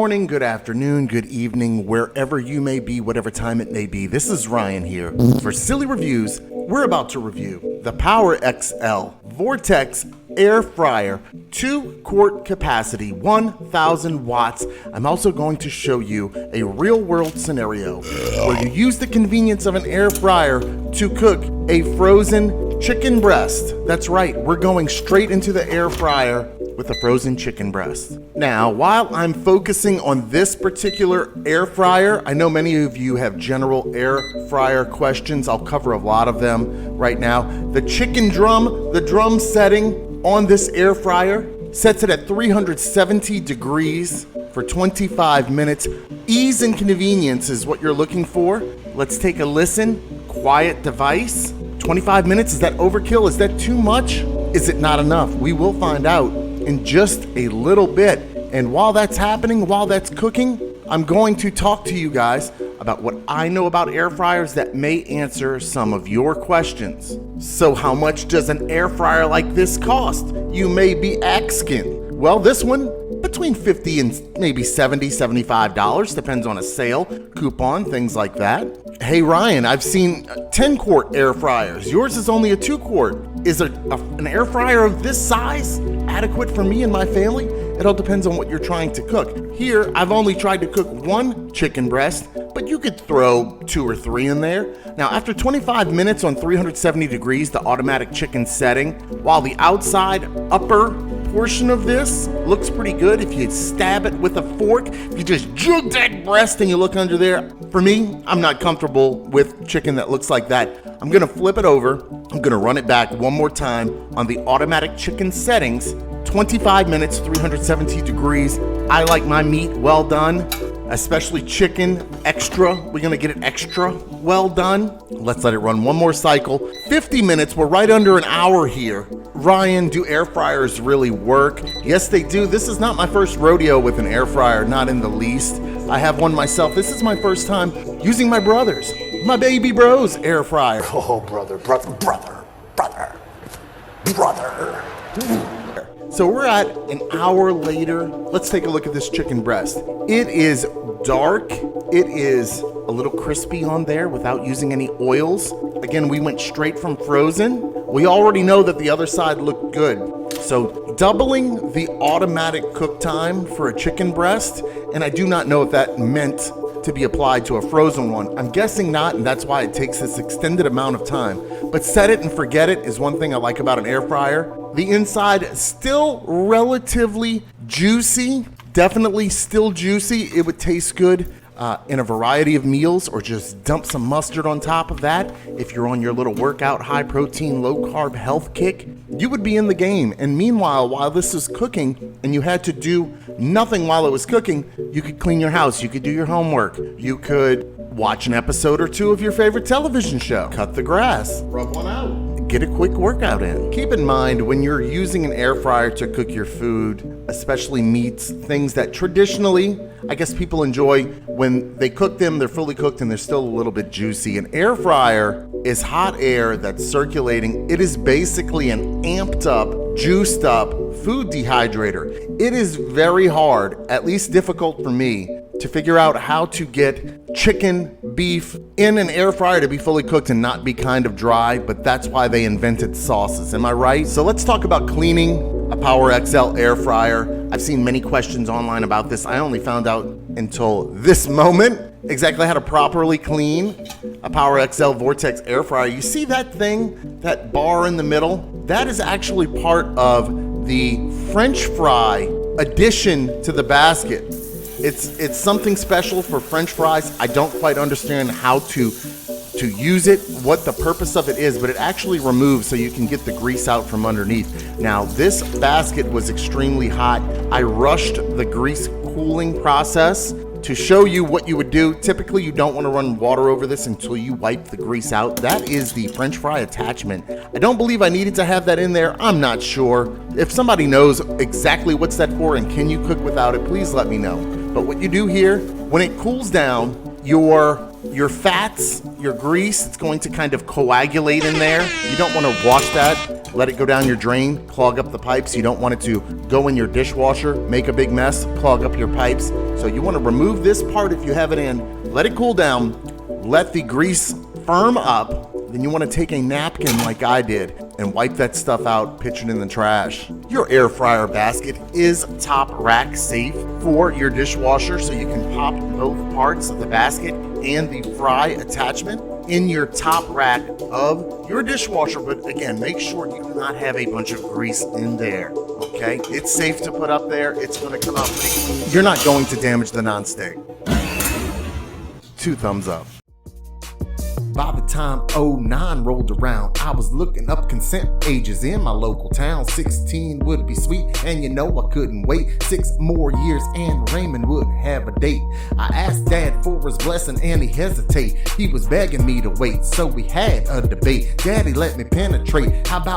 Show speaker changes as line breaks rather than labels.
morning, good afternoon, good evening, wherever you may be, whatever time it may be. This is Ryan here. For Silly Reviews, we're about to review the PowerXL Vortex Air Fryer, 2 quart capacity, 1,000 watts. I'm also going to show you a real-world scenario where you use the convenience of an air fryer to cook a frozen chicken breast. That's right, we're going straight into the air fryer with a frozen chicken breast. Now, while I'm focusing on this particular air fryer, I know many of you have general air fryer questions. I'll cover a lot of them right now. The drum setting on this air fryer sets it at 370 degrees for 25 minutes. Ease and convenience is what you're looking for. Let's take a listen. Quiet device. 25 minutes, is that overkill? Is that too much? Is it not enough? We will find out in just a little bit. And while that's happening, while that's cooking, I'm going to talk to you guys about what I know about air fryers that may answer some of your questions. So how much does an air fryer like this cost? You may be asking. Well, this one, between $50 and maybe $70, $75, depends on a sale, coupon, things like that. Hey Ryan, I've seen 10 quart air fryers. Yours is only a 2 quart. Is an air fryer of this size adequate for me and my family? It all depends on what you're trying to cook. Here, I've only tried to cook 1 chicken breast, but you could throw 2 or 3 in there. Now, after 25 minutes on 370 degrees, the automatic chicken setting, while the outside upper portion of this looks pretty good, if you stab it with a fork, if you just jug that breast and you look under there, for me, I'm not comfortable with chicken that looks like that. I'm gonna flip it over. I'm gonna run it back one more time on the automatic chicken settings. 25 minutes, 370 degrees. I like my meat well done, especially chicken extra. We're gonna get it extra well done. Let's let it run one more cycle. 50 minutes, we're right under an hour here. Ryan, do air fryers really work? Yes, they do. This is not my first rodeo with an air fryer, not in the least. I have one myself. This is my first time using my brother's, my baby bro's air fryer.
Oh, brother.
So we're at an hour later. Let's take a look at this chicken breast. It is dark. It is a little crispy on there without using any oils. Again, we went straight from frozen. We already know that the other side looked good. So doubling the automatic cook time for a chicken breast, and I do not know if that meant to be applied to a frozen one. I'm guessing not, and that's why it takes this extended amount of time. But set it and forget it is one thing I like about an air fryer. The inside still relatively juicy, definitely still juicy. It would taste good in a variety of meals, or just dump some mustard on top of that. If you're on your little workout, high protein, low carb health kick, you would be in the game. And meanwhile, while this is cooking and you had to do nothing while it was cooking, you could clean your house, you could do your homework, you could watch an episode or 2 of your favorite television show, cut the grass, rub one out, get a quick workout in. Keep in mind, when you're using an air fryer to cook your food, especially meats, things that traditionally, I guess people enjoy when they cook them, they're fully cooked and they're still a little bit juicy. An air fryer is hot air that's circulating. It is basically an amped up, juiced up food dehydrator. It is very hard, at least difficult for me, to figure out how to get chicken, beef in an air fryer to be fully cooked and not be kind of dry, but that's why they invented sauces. Am I right? So let's talk about cleaning a PowerXL air fryer. I've seen many questions online about this. I only found out until this moment exactly how to properly clean a PowerXL Vortex air fryer. You see that thing, that bar in the middle? That is actually part of the French fry addition to the basket. It's something special for French fries. I don't quite understand how to use it, what the purpose of it is, but it actually removes so you can get the grease out from underneath. Now, this basket was extremely hot. I rushed the grease cooling process to show you what you would do. Typically, you don't want to run water over this until you wipe the grease out. That is the French fry attachment. I don't believe I needed to have that in there. I'm not sure. If somebody knows exactly what's that for and can you cook without it, please let me know. But what you do here, when it cools down, your your fats, your grease, it's going to kind of coagulate in there. You don't want to wash that, let it go down your drain, clog up the pipes. You don't want it to go in your dishwasher, make a big mess, clog up your pipes. So you want to remove this part if you have it in, let it cool down, let the grease firm up. Then you want to take a napkin like I did and wipe that stuff out, pitch it in the trash. Your air fryer basket is top rack safe for your dishwasher, so you can pop both parts of the basket and the fry attachment in your top rack of your dishwasher. But again, make sure you do not have a bunch of grease in there, okay? It's safe to put up there. It's going to come out pretty. You're not going to damage the nonstick. 2 thumbs up. By the time '09 rolled around, I was looking up consent ages in my local town. 16 would be sweet, and you know I couldn't wait 6 more years and Raymond would have a date. I asked Dad for his blessing and he hesitated. He was begging me to wait, so we had a debate. Daddy let me penetrate. How about